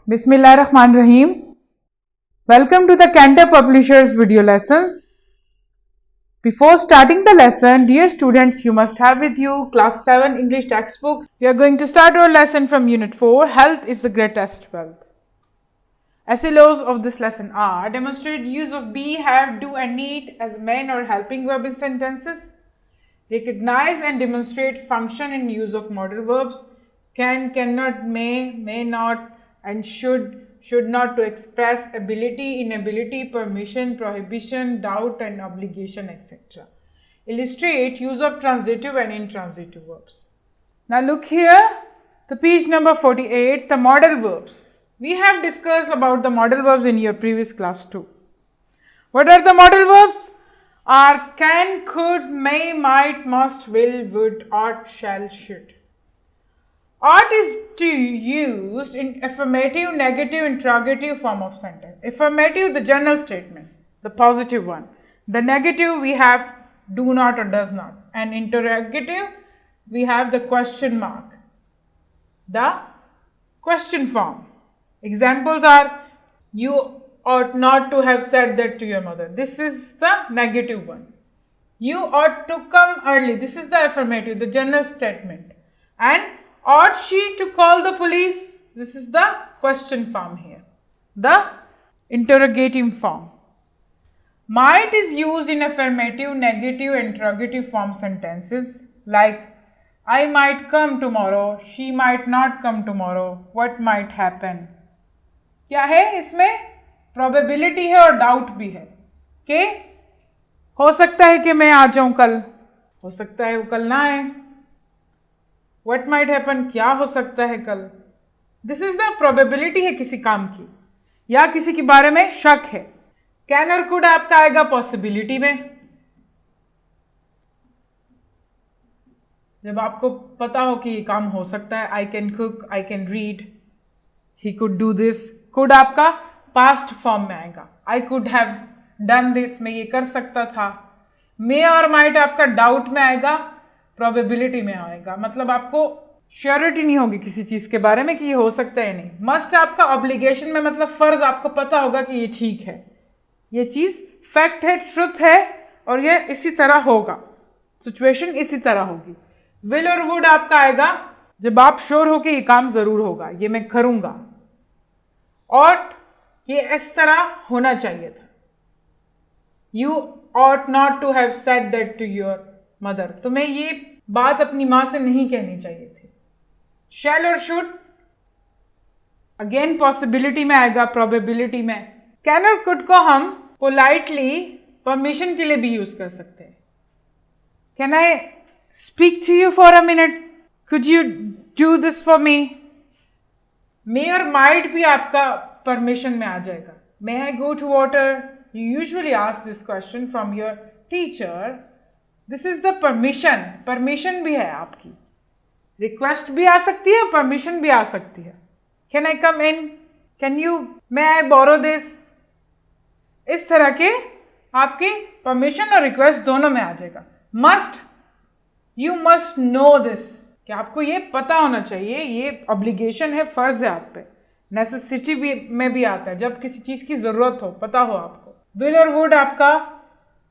Bismillahirrahmanirrahim. Welcome to the Cantor Publishers video lessons. Before starting the lesson, dear students, you must have with you class 7 English textbooks. We are going to start our lesson from unit 4, Health is the Greatest Wealth. Essay laws of this lesson are: demonstrate use of be, have, do and need as main or helping verb in sentences. Recognize and demonstrate function and use of modal verbs can, cannot, may not and should not to express ability, inability, permission, prohibition, doubt and obligation, etc. Illustrate use of transitive and intransitive verbs. Now look here, the page number 48, the modal verbs. We have discussed about the modal verbs in your previous class too. What are the modal verbs? Are can, could, may, might, must, will, would, ought, shall, should. Ought is used in affirmative, negative, interrogative form of sentence. Affirmative, the general statement, the positive one. The negative, we have do not or does not. And interrogative, we have the question mark, the question form. Examples are: you ought not to have said that to your mother. This is the negative one. You ought to come early. This is the affirmative, the general statement. And ought she to call the police? This is the question form here, the interrogative form. Might is used in affirmative, negative, interrogative form sentences like I might come tomorrow, she might not come tomorrow, what might happen. क्या है इसमें? Probability है और doubt भी है कि हो सकता है कि मैं आ जाऊं कल, हो सकता है वो कल ना आए. व्हाट माइट हैपन, क्या हो सकता है कल. दिस इज द प्रोबेबिलिटी है किसी काम की या किसी के बारे में शक है. कैन और कुड आपका आएगा पॉसिबिलिटी में. जब आपको पता हो कि ये काम हो सकता है, I can cook, I can read, he could do this. Could आपका पास्ट फॉर्म में आएगा. I could have done this, मैं ये कर सकता था. मे और माइट आपका डाउट में आएगा, प्रोबेबिलिटी में आएगा. मतलब आपको श्योरिटी नहीं होगी किसी चीज के बारे में कि ये हो सकता है नहीं. मस्ट आपका ऑब्लिगेशन में, मतलब फर्ज, आपको पता होगा कि ये ठीक है, ये चीज फैक्ट है, ट्रुथ है और ये इसी तरह होगा, सिचुएशन इसी तरह होगी. विल और वुड आपका आएगा जब आप श्योर हो कि ये काम जरूर होगा, ये मैं करूंगा. ought, ये इस तरह होना चाहिए था. You ought not to have said that to your mother, तुम्हें ये बात अपनी माँ से नहीं कहनी चाहिए थी. shall और should अगेन पॉसिबिलिटी में आएगा, प्रोबेबिलिटी में. कैन और कुड को हम पोलाइटली परमिशन के लिए भी यूज कर सकते हैं. Can I speak to you for a minute, could you do this for me. May और माइट भी आपका परमिशन में आ जाएगा. May I go to water, you usually ask this question from your teacher. This is the permission. Permission भी है आपकी. Request भी आ सकती है, परमिशन भी आ सकती है. Can I come in, can you, may I borrow this. इस तरह के आपके परमिशन और रिक्वेस्ट दोनों में आ जाएगा. Must, you must know this, कि आपको ये पता होना चाहिए, ये ऑब्लिगेशन है, फर्ज है आप पे. नेसेसिटी भी में भी आता है, जब किसी चीज की जरूरत हो, पता हो आपको. विल और वुड आपका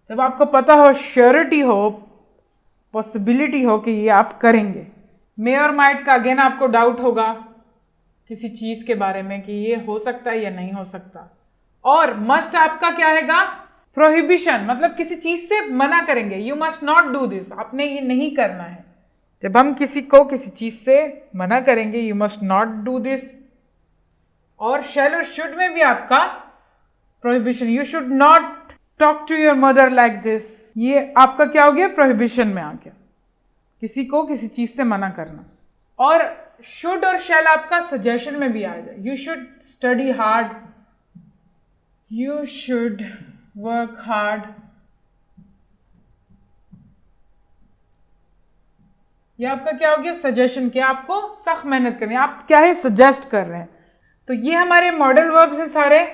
जब आपको पता हो, श्योरिटी हो, पॉसिबिलिटी हो कि ये आप करेंगे. मे और माइट का अगेन आपको डाउट होगा किसी चीज के बारे में कि ये हो सकता है या नहीं हो सकता. और मस्ट आपका क्या हैगा? प्रोहिबिशन, मतलब किसी चीज से मना करेंगे. You must not do this, आपने ये नहीं करना है. जब हम किसी को किसी चीज से मना करेंगे, you must not do this. और शैल और शुड में भी आपका prohibition. You should not talk to your mother like this, ये आपका क्या हो गया? प्रोहिबिशन में आ गया, किसी को किसी चीज से मना करना. और शुड और शैल आपका सजेशन में भी आ जाए. You should study hard, you should work hard. ये आपका क्या हो गया? सजेशन. क्या आपको सख्त मेहनत करनी है, आप क्या है सजेस्ट कर रहे हैं. तो ये हमारे मॉडल वर्ब्स हैं सारे,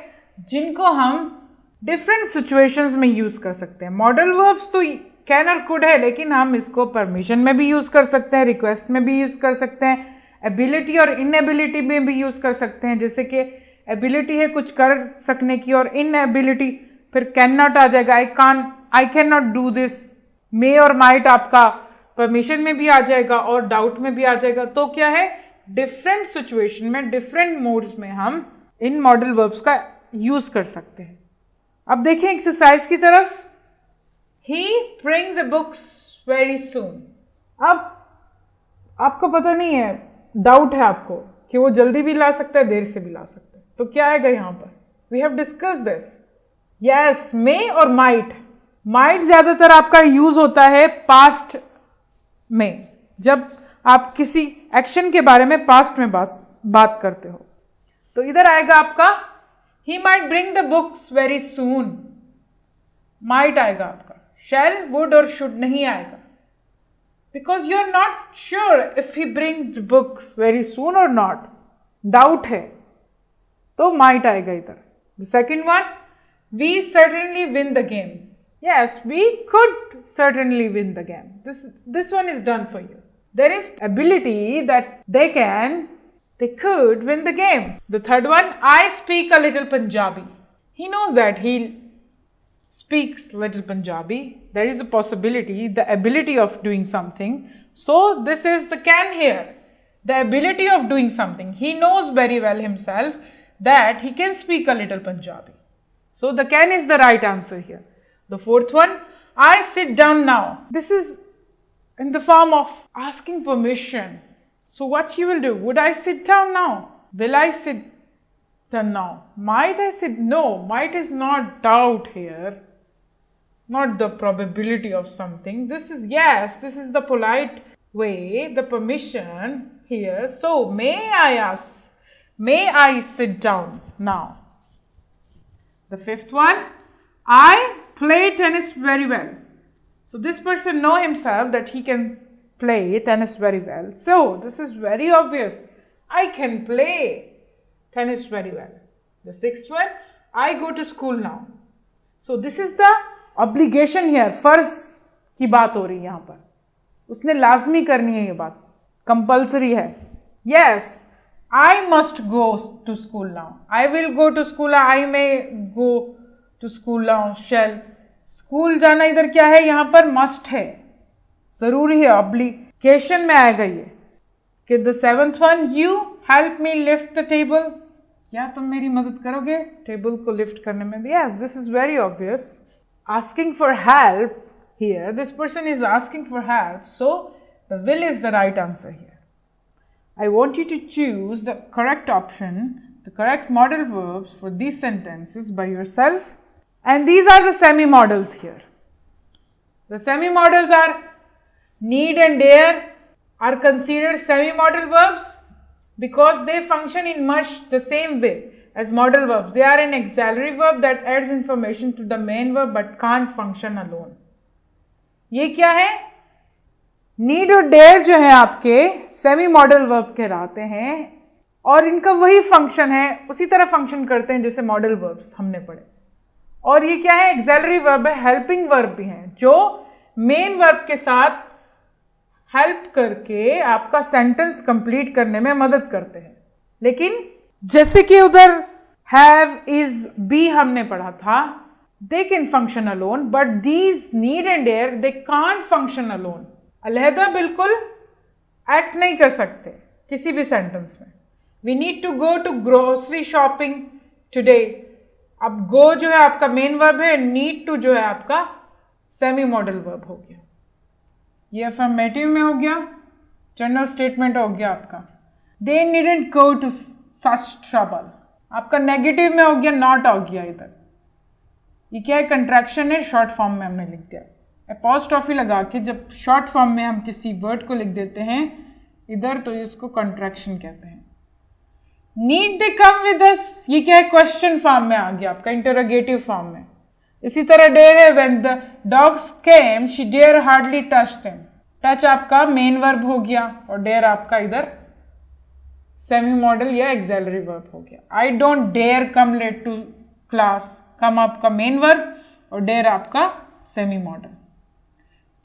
जिनको हम डिफरेंट सिचुएशंस में यूज कर सकते हैं. मॉडल वर्ब्स तो कैन और कुड है, लेकिन हम इसको परमिशन में भी यूज कर सकते हैं, रिक्वेस्ट में भी यूज कर सकते हैं, एबिलिटी और इनएबिलिटी में भी यूज कर सकते हैं, जैसे कि एबिलिटी है कुछ कर सकने की और इनएबिलिटी फिर कैन नॉट आ जाएगा, I can not do this. May और माइट आपका परमिशन में भी आ जाएगा और डाउट में भी आ जाएगा। तो क्या है, डिफरेंट सिचुएशन में डिफरेंट मोड्स में हम इन मॉडल वर्ब्स का यूज कर सकते हैं। अब देखें एक्सरसाइज की तरफ। ही ब्रिंग द बुक्स वेरी सून। अब आपको पता नहीं है, डाउट है आपको कि वो जल्दी भी ला सकता है, देर से भी ला सकता है, तो क्या आएगा यहाँ पर? We have discuss this. Yes, may और माइट। माइट ज्यादातर आपका यूज होता है पास्ट में, जब आप किसी एक्शन के बारे में पास्ट में बात करते हो। तो इधर आएगा आपका he might bring the books very soon, might आएगा आपका। शैल, वुड और शुड नहीं आएगा, because you are not sure if he bring books very soon और नॉट, डाउट है, तो माइट आएगा इधर। The second one, we certainly win the game. Yes, we could certainly win the game. This one is done for you. There is ability that they could win the game. The third one, I speak a little Punjabi. He knows that he speaks little Punjabi. There is a possibility, the ability of doing something. So this is the can here. The ability of doing something. He knows very well himself that he can speak a little Punjabi. So the can is the right answer here. The fourth one, I sit down now. This is in the form of asking permission. So what you will do? Would I sit down now? Will I sit down now? Might I sit? No, might is not doubt here. Not the probability of something. This is yes, this is the polite way, the permission here. So may I ask? May I sit down now? The fifth one, I play tennis very well. So this person know himself that he can play tennis very well. So this is very obvious. I can play tennis very well. The sixth one, I go to school now. So this is the obligation here. फर्ज की बात हो रही है यहाँ पर, उसने लाजमी करनी है ये बात, कंपल्सरी है। Yes, I must go to school now. I will go to school. I may go to school now. Shall. School जाना इधर क्या है, यहाँ पर मस्ट है, जरूरी है, ऑब्लिगेशन में आएगा ये। कि the seventh one, you help me lift the table. क्या तुम मेरी मदद करोगे टेबल को लिफ्ट करने में? Yes, this is very obvious. Asking for help here, this person is asking for help, so the will is the right answer here. I want you to choose the correct option, the correct modal verbs for these sentences by yourself. And these are the semi-modals here. The semi-modals are need and dare are considered semi-modal verbs because they function in much the same way as modal verbs. They are an auxiliary verb that adds information to the main verb but can't function alone. ये क्या है? Need और dare जो है आपके semi-modal verb कहलाते हैं और इनका वही फंक्शन है, उसी तरह फंक्शन करते हैं जैसे मॉडल वर्ब्स हमने पढ़े। और ये क्या है? एक्सेलरी वर्ब है, हेल्पिंग वर्ब भी हैं जो मेन वर्ब के साथ हेल्प करके आपका सेंटेंस कंप्लीट करने में मदद करते हैं। लेकिन जैसे कि उधर हैव, इज, बी हमने पढ़ा था, they can function alone, but these need and dare they can't function alone. अलहदा बिल्कुल एक्ट नहीं कर सकते किसी भी सेंटेंस में। We need to go to grocery shopping today. अब गो जो है आपका मेन वर्ब है, नीड टू जो है आपका सेमी मॉडल वर्ब हो गया। ये अफर्मेटिव में हो गया, जनरल स्टेटमेंट हो गया आपका। They needn't go to such trouble, आपका नेगेटिव में हो गया, नॉट हो गया इधर। ये क्या है? कंट्रैक्शन है, शॉर्ट फॉर्म में हमने लिख दिया। अपॉस्ट्रोफी लगा के जब शॉर्ट फॉर्म में हम किसी वर्ड को लिख देते हैं इधर, तो इसको कंट्रैक्शन कहते हैं। Need they come with us, ये क्या है? क्वेश्चन फॉर्म में आ गया आपका, इंटरोगेटिव फॉर्म में। इसी तरह डेयर है, when the dogs came she dare hardly touched him. Touch आपका मेन वर्ब हो गया और डेयर आपका इधर सेमी मॉडल या एक्सेलरी वर्ब हो गया। I don't dare come late to class, come आपका मेन वर्ब और डेयर आपका semi modal.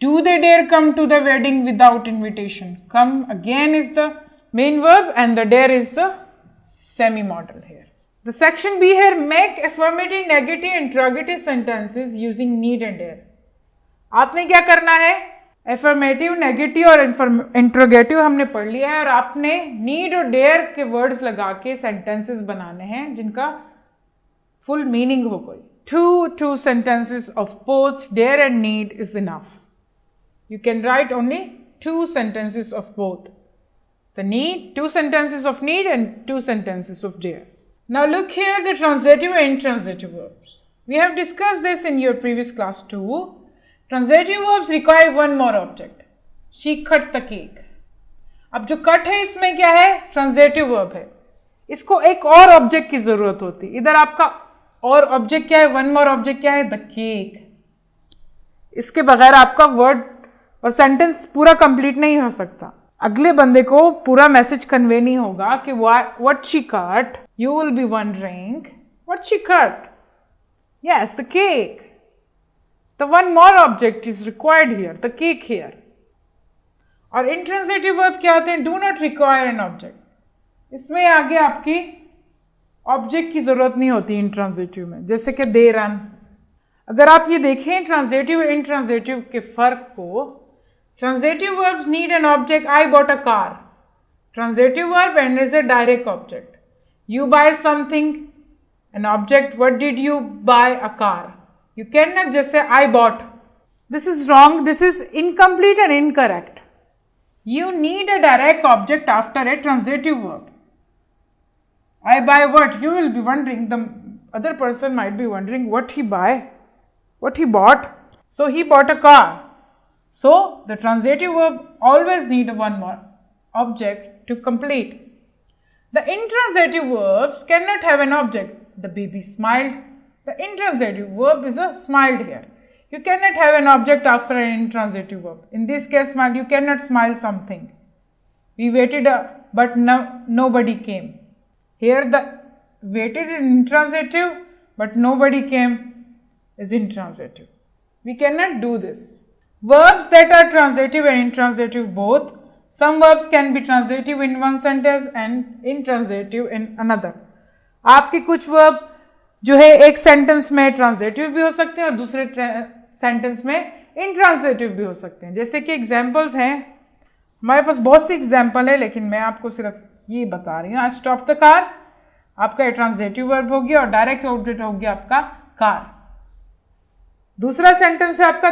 Do they dare come to the wedding without invitation, come again is the main verb and the dare is the semi-modal here. The section B here, make affirmative, negative, interrogative sentences using need and dare. आपने क्या करना है, affirmative, negative और interrogative हमने पढ़ लिया है और आपने नीड और डेयर के वर्ड्स लगा के सेंटेंसेस बनाने हैं जिनका फुल मीनिंग हो कोई. Two sentences of both dare and need is enough. You can write only 2 sentences of both. The need, 2 sentences of need and 2 sentences of dare. Now look here, the transitive and intransitive verbs. We have discussed this in your previous class too. Transitive verbs require one more object. She cut the cake. अब जो cut है इसमें क्या है, transitive verb है. इसको एक और ऑब्जेक्ट की जरूरत होती. इधर आपका और ऑब्जेक्ट क्या है, वन मोर ऑब्जेक्ट क्या है, द केक. इसके बगैर आपका वर्ड और सेंटेंस पूरा कंप्लीट नहीं हो सकता. अगले बंदे को पूरा मैसेज कन्वे नहीं होगा कि what she cut. You will be wondering what she cut. Yes, the cake. The one more object is required here, the cake here. और इंट्रांसिटिव वर्ब क्या होते हैं, do not require an object. इसमें आगे आपकी ऑब्जेक्ट की जरूरत नहीं होती इंट्रांसिटिव में, जैसे कि दे रन. अगर आप ये देखें ट्रांजिटिव और इंट्रांजिटिव के फर्क को, transitive verbs need an object. I bought a car. Transitive verb and is a direct object. You buy something, an object. What did you buy, a car. You can not just say I bought. This is wrong, this is incomplete and incorrect. You need a direct object after a transitive verb. I buy what? You will be wondering, the other person might be wondering what he buy, what he bought. So he bought a car. So the transitive verb always need one more object to complete. The intransitive verbs cannot have an object. The baby smiled. The intransitive verb is a smiled here. You cannot have an object after an intransitive verb. In this case, smile, you cannot smile something. We waited, but nobody came. Here the waited is intransitive, but nobody came is intransitive. We cannot do this. Verbs that are transitive and intransitive both. Some verbs can be transitive in one sentence and intransitive in another. आपके कुछ verb जो है एक sentence में transitive भी हो सकते हैं और दूसरे सेंटेंस में इंट्रांजिटिव भी हो सकते हैं. जैसे कि एग्जांपल्स हैं, हमारे पास बहुत सी एग्जांपल है लेकिन मैं आपको सिर्फ ये बता रही हूँ. आई स्टॉप द कार, आपका ट्रांजिटिव वर्ब हो गया और डायरेक्ट ऑब्जेक्ट हो गया आपका कार. दूसरा सेंटेंस है आपका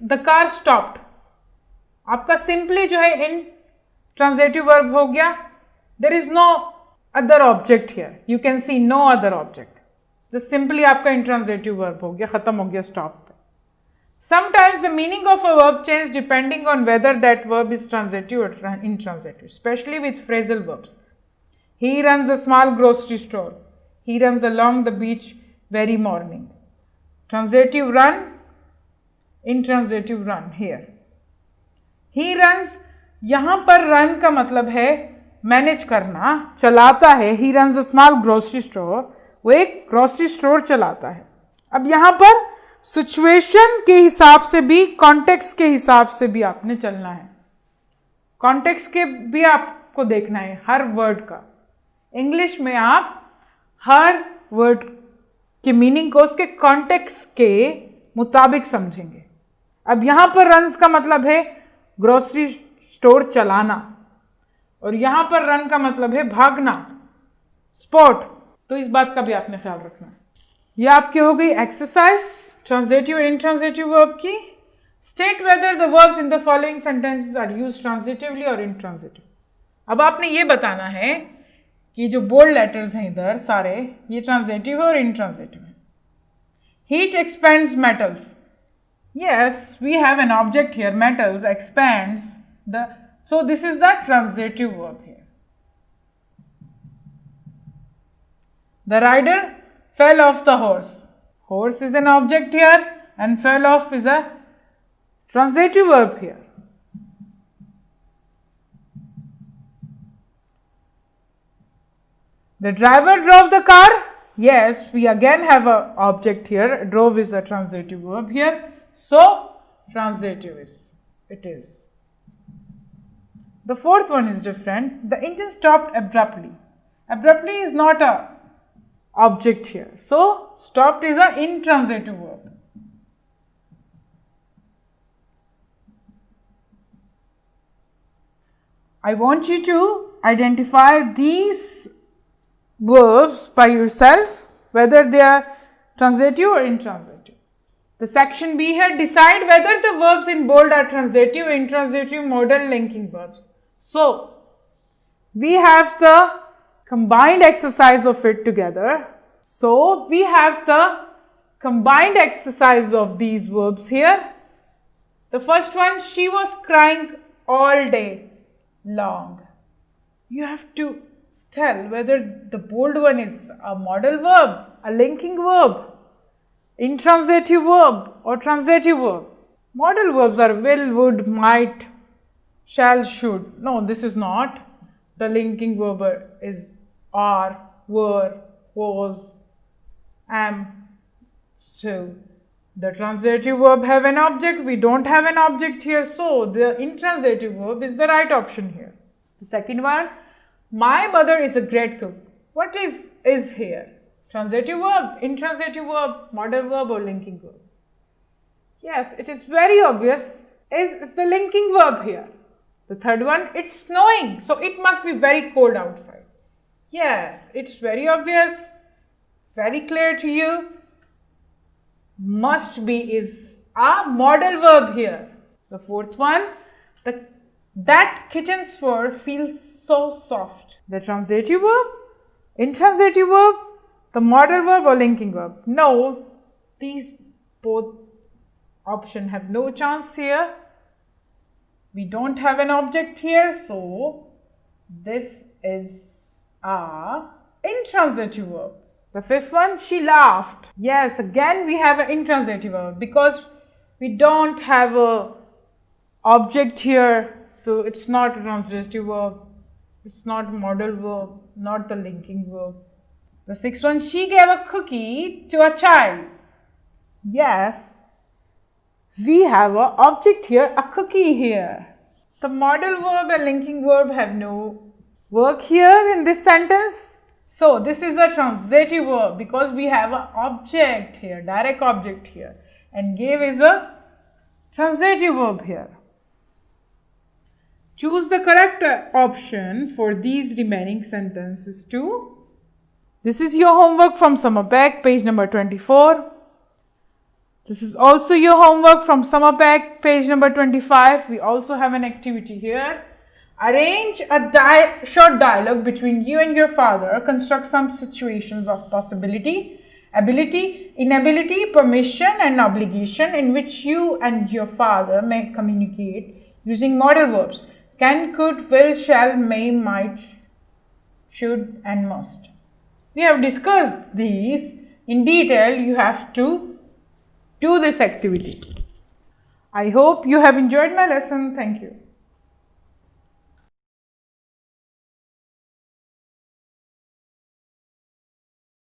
द कार स्टॉप्ड. आपका सिंपली जो है इन ट्रांजिटिव वर्ब हो गया. There is no other object here, you can see no other object. Just simply आपका इंट्रांजिटिव वर्ब हो गया, खत्म हो गया स्टॉप पे. Sometimes the meaning of a verb changes depending on whether that verb is transitive or intransitive, especially with phrasal verbs. He runs a small grocery store. He runs along the beach very morning. Transitive run, intransitive run here. He runs, यहाँ पर run का मतलब है manage करना, चलाता है. He runs a small grocery store. वो एक ग्रोसरी स्टोर चलाता है. अब यहाँ पर सिचुएशन के हिसाब से भी, कॉन्टेक्स्ट के हिसाब से भी आपने चलना है. कॉन्टेक्स्ट के भी आपको देखना है हर वर्ड का. इंग्लिश में आप हर वर्ड के मीनिंग को उसके कॉन्टेक्स्ट के मुताबिक समझेंगे. अब यहां पर रन्स का मतलब है ग्रोसरी स्टोर चलाना और यहां पर रन का मतलब है भागना, स्पोर्ट. तो इस बात का भी आपने ख्याल रखना है. ये आपकी हो गई exercise transitive and intransitive verb की. State whether the verbs in the following sentences are used transitively और इंट्रांजिटिव. अब आपने ये बताना है कि जो बोल्ड लेटर्स हैं इधर सारे, ये ट्रांजिटिव और इंट्रांजिटिव है. Heat expands metals. Yes, we have an object here, metals expands the, so this is the transitive verb here. The rider fell off the horse. Horse is an object here and fell off is a transitive verb here. The driver drove the car. Yes, we again have an object here. Drove is a transitive verb here. So, transitive is, it is. The fourth one is different. The engine stopped abruptly. Abruptly is not a object here. So, stopped is an intransitive verb. I want you to identify these verbs by yourself, whether they are transitive or intransitive. The section B here, decide whether the verbs in bold are transitive, intransitive, modal, linking verbs. So, we have the combined exercise of it together. So, we have the combined exercise of these verbs here. The first one, she was crying all day long. You have to tell whether the bold one is a modal verb, a linking verb, intransitive verb or transitive verb. Modal verbs are will, would, might, shall, should. No, this is not. The linking verb is are, were, was, am. So, the transitive verb have an object. We don't have an object here. So, the intransitive verb is the right option here. The second one, my mother is a great cook. What is here? Transitive verb, intransitive verb, modal verb or linking verb? Yes, it is very obvious. Is the linking verb here. The third one, it's snowing. So, it must be very cold outside. Yes, it's very obvious, very clear to you. Must be is a modal verb here. The fourth one, that kitchen's fur feels so soft. The transitive verb, intransitive verb, the modal verb or linking verb? No, these both options have no chance here. We don't have an object here, so this is a intransitive verb. The fifth one, she laughed. Yes, again we have an intransitive verb because we don't have a object here, so it's not a transitive verb, it's not a modal verb, not the linking verb. The sixth one, she gave a cookie to a child. Yes, we have an object here, a cookie here. The modal verb and linking verb have no work here in this sentence. So, this is a transitive verb because we have an object here, direct object here, and gave is a transitive verb here. Choose the correct option for these remaining sentences too. This is your homework from Summer Pack, page number 24. This is also your homework from Summer Pack, page number 25. We also have an activity here. Arrange a short dialogue between you and your father. Construct some situations of possibility, ability, inability, permission and obligation in which you and your father may communicate using modal verbs. Can, could, will, shall, may, might, should and must. We have discussed these in detail. You have to do this activity. I hope you have enjoyed my lesson. Thank you.